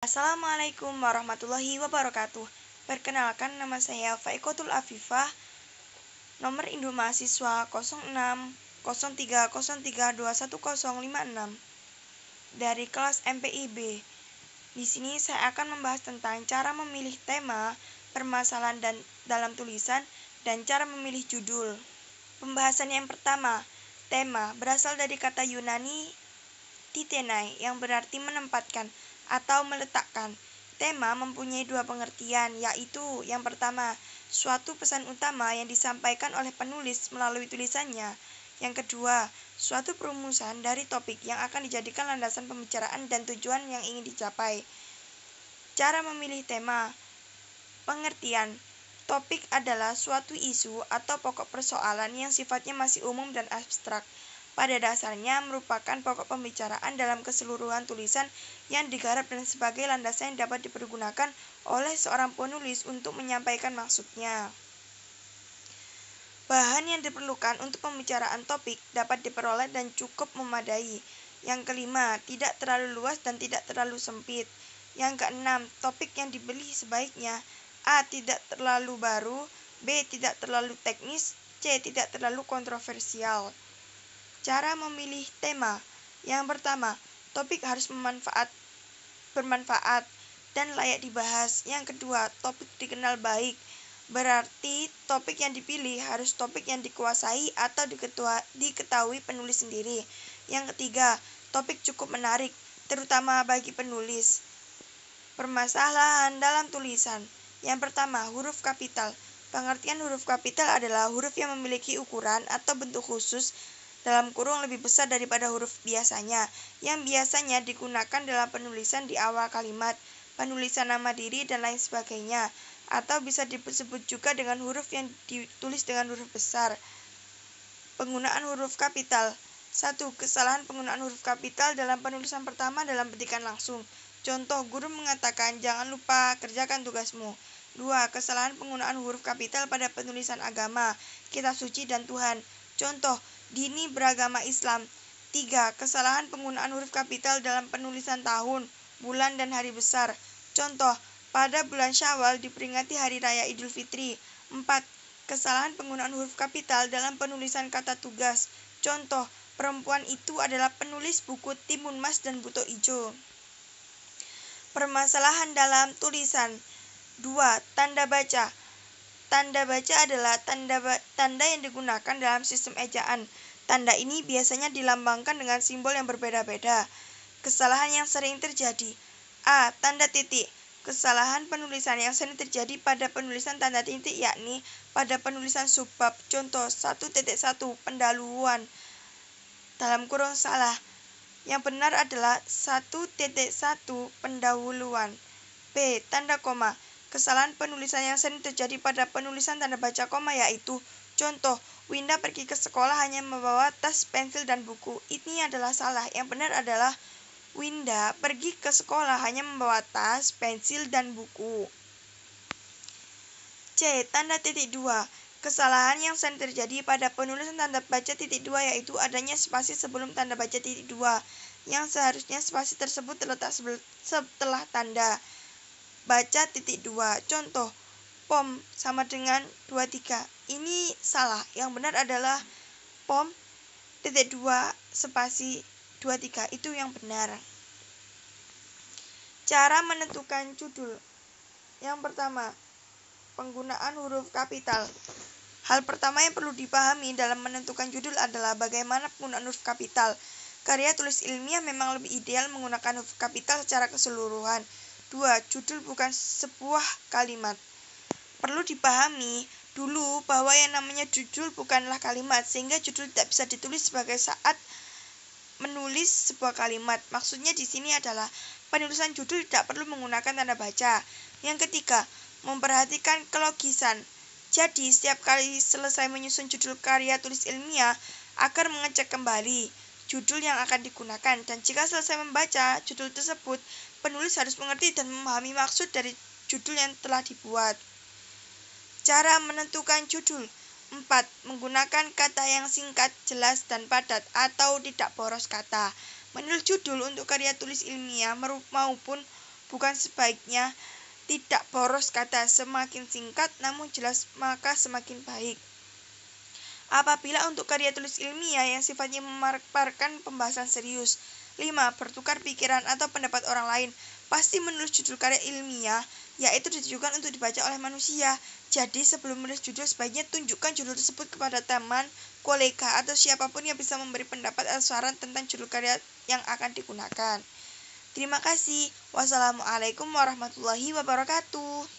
Assalamualaikum warahmatullahi wabarakatuh. Perkenalkan, nama saya Faikotul Afifah, nomor induk mahasiswa 060303210056 dari kelas MPIB. Di sini saya akan membahas tentang cara memilih tema, permasalahan dalam tulisan, dan cara memilih judul. Pembahasan yang pertama, tema berasal dari kata Yunani titenai yang berarti menempatkan atau meletakkan. Tema mempunyai dua pengertian, yaitu yang pertama, suatu pesan utama yang disampaikan oleh penulis melalui tulisannya. Yang kedua, suatu perumusan dari topik yang akan dijadikan landasan pembicaraan dan tujuan yang ingin dicapai. Cara memilih tema. Pengertian. Topik adalah suatu isu atau pokok persoalan yang sifatnya masih umum dan abstrak. Pada dasarnya merupakan pokok pembicaraan dalam keseluruhan tulisan yang digarap dan sebagai landasan yang dapat dipergunakan oleh seorang penulis untuk menyampaikan maksudnya. Bahan yang diperlukan untuk pembicaraan topik dapat diperoleh dan cukup memadai. Yang kelima, tidak terlalu luas dan tidak terlalu sempit. Yang keenam, topik yang dibeli sebaiknya A. Tidak terlalu baru, B. Tidak terlalu teknis, C. Tidak terlalu kontroversial. Cara memilih tema. Yang pertama, topik harus bermanfaat dan layak dibahas. Yang kedua, topik dikenal baik. Berarti topik yang dipilih harus topik yang dikuasai atau diketahui penulis sendiri. Yang ketiga, topik cukup menarik, terutama bagi penulis. Permasalahan dalam tulisan. Yang pertama, huruf kapital. Pengertian huruf kapital adalah huruf yang memiliki ukuran atau bentuk khusus dalam kurung lebih besar daripada huruf biasanya, yang biasanya digunakan dalam penulisan di awal kalimat, penulisan nama diri, dan lain sebagainya, atau bisa disebut juga dengan huruf yang ditulis dengan huruf besar. Penggunaan huruf kapital. 1. Kesalahan penggunaan huruf kapital dalam penulisan pertama dalam petikan langsung. Contoh, guru mengatakan, jangan lupa kerjakan tugasmu. 2. Kesalahan penggunaan huruf kapital pada penulisan agama, kitab suci dan Tuhan. Contoh, Dini beragama Islam. 3. Kesalahan penggunaan huruf kapital dalam penulisan tahun, bulan, dan hari besar. Contoh, pada bulan Syawal diperingati Hari Raya Idul Fitri. 4. Kesalahan penggunaan huruf kapital dalam penulisan kata tugas. Contoh, perempuan itu adalah penulis buku Timun Mas dan Buto Ijo. Permasalahan dalam tulisan. 2. Tanda baca. Tanda baca adalah tanda yang digunakan dalam sistem ejaan. Tanda ini biasanya dilambangkan dengan simbol yang berbeda-beda. Kesalahan yang sering terjadi. A. Tanda titik. Kesalahan penulisan yang sering terjadi pada penulisan tanda titik yakni pada penulisan subbab. Contoh, 1.1 pendahuluan. Dalam kurung salah. Yang benar adalah 1.1 pendahuluan. B. Tanda koma. Kesalahan penulisan yang sering terjadi pada penulisan tanda baca koma yaitu, contoh, Winda pergi ke sekolah hanya membawa tas, pensil, dan buku. Ini adalah salah. Yang benar adalah Winda pergi ke sekolah hanya membawa tas, pensil, dan buku. C. Tanda titik 2. Kesalahan yang sering terjadi pada penulisan tanda baca titik 2 yaitu adanya spasi sebelum tanda baca titik 2, yang seharusnya spasi tersebut terletak setelah tanda baca titik 2. Contoh, pom sama dengan 23. Ini salah. Yang benar adalah pom titik 2 spasi 23. Itu yang benar. Cara menentukan judul. Yang pertama, penggunaan huruf kapital. Hal pertama yang perlu dipahami dalam menentukan judul adalah bagaimana penggunaan huruf kapital. Karya tulis ilmiah memang lebih ideal menggunakan huruf kapital secara keseluruhan. 2. Judul bukan sebuah kalimat. Perlu dipahami dulu bahwa yang namanya judul bukanlah kalimat, sehingga judul tidak bisa ditulis sebagai saat menulis sebuah kalimat. Maksudnya di sini adalah penulisan judul tidak perlu menggunakan tanda baca. Yang ketiga, memperhatikan kelogisan. Jadi, setiap kali selesai menyusun judul karya tulis ilmiah, agar mengecek kembali judul yang akan digunakan, dan jika selesai membaca judul tersebut, penulis harus mengerti dan memahami maksud dari judul yang telah dibuat. Cara menentukan judul. 4. Menggunakan kata yang singkat, jelas, dan padat atau tidak boros kata. Menulis judul untuk karya tulis ilmiah maupun bukan sebaiknya tidak boros kata, semakin singkat namun jelas maka semakin baik. Apabila untuk karya tulis ilmiah yang sifatnya memaparkan pembahasan serius. 5. Bertukar pikiran atau pendapat orang lain. Pasti menulis judul karya ilmiah, yaitu ditujukan untuk dibaca oleh manusia. Jadi sebelum menulis judul sebaiknya tunjukkan judul tersebut kepada teman, kolega, atau siapapun yang bisa memberi pendapat atau saran tentang judul karya yang akan digunakan. Terima kasih. Wassalamualaikum warahmatullahi wabarakatuh.